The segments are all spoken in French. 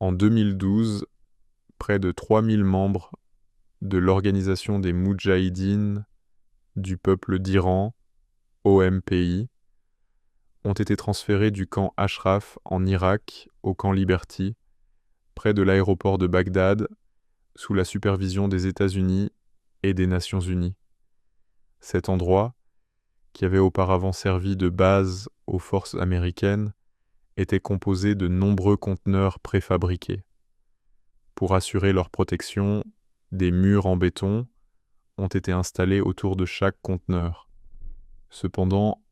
En 2012, près de 3000 membres de l'Organisation des Moudjahidines du peuple d'Iran, OMPI, ont été transférés du camp Ashraf en Irak au camp Liberty, près de l'aéroport de Bagdad, sous la supervision des États-Unis et des Nations Unies. Cet endroit, qui avait auparavant servi de base aux forces américaines, était composé de nombreux conteneurs préfabriqués. Pour assurer leur protection, des murs en béton ont été installés autour de chaque conteneur. Cependant,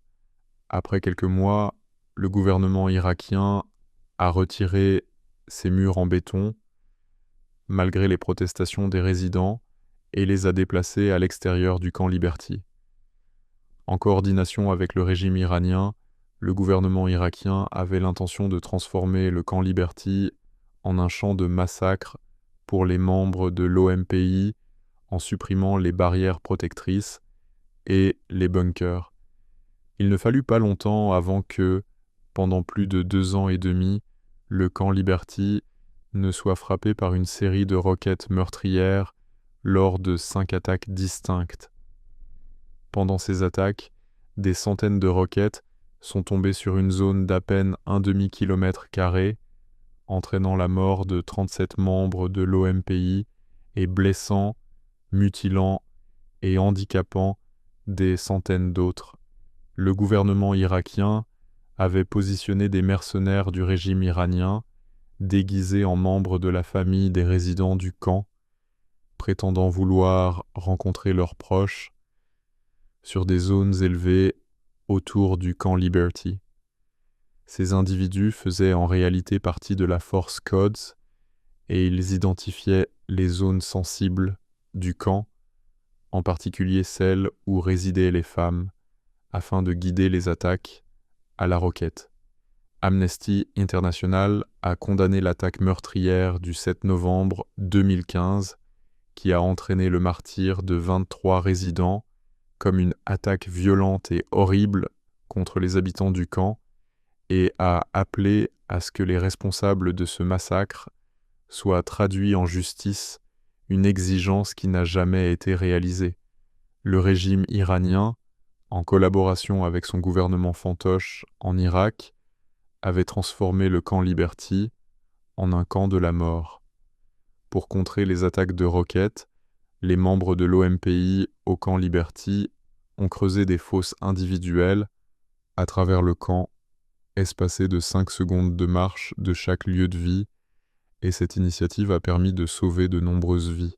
après quelques mois, le gouvernement irakien a retiré ces murs en béton, malgré les protestations des résidents, et les a déplacés à l'extérieur du camp Liberty. En coordination avec le régime iranien, le gouvernement irakien avait l'intention de transformer le camp Liberty en un champ de massacre pour les membres de l'OMPI en supprimant les barrières protectrices et les bunkers. Il ne fallut pas longtemps avant que, pendant plus de 2 ans et demi, le camp Liberty ne soit frappé par une série de roquettes meurtrières lors de 5 attaques distinctes. Pendant ces attaques, des centaines de roquettes sont tombées sur une zone d'à peine un demi-kilomètre carré, entraînant la mort de 37 membres de l'OMPI et blessant, mutilant et handicapant des centaines d'autres. Le gouvernement irakien avait positionné des mercenaires du régime iranien, déguisés en membres de la famille des résidents du camp, prétendant vouloir rencontrer leurs proches, sur des zones élevées autour du camp Liberty. Ces individus faisaient en réalité partie de la force Quds et ils identifiaient les zones sensibles du camp, en particulier celles où résidaient les femmes, afin de guider les attaques à la roquette. Amnesty International a condamné l'attaque meurtrière du 7 novembre 2015 qui a entraîné le martyre de 23 résidents comme une attaque violente et horrible contre les habitants du camp et a appelé à ce que les responsables de ce massacre soient traduits en justice, une exigence qui n'a jamais été réalisée. Le régime iranien, en collaboration avec son gouvernement fantoche en Irak, avait transformé le camp Liberty en un camp de la mort. Pour contrer les attaques de roquettes, les membres de l'OMPI au camp Liberty ont creusé des fosses individuelles à travers le camp, espacées de 5 secondes de marche de chaque lieu de vie, et cette initiative a permis de sauver de nombreuses vies.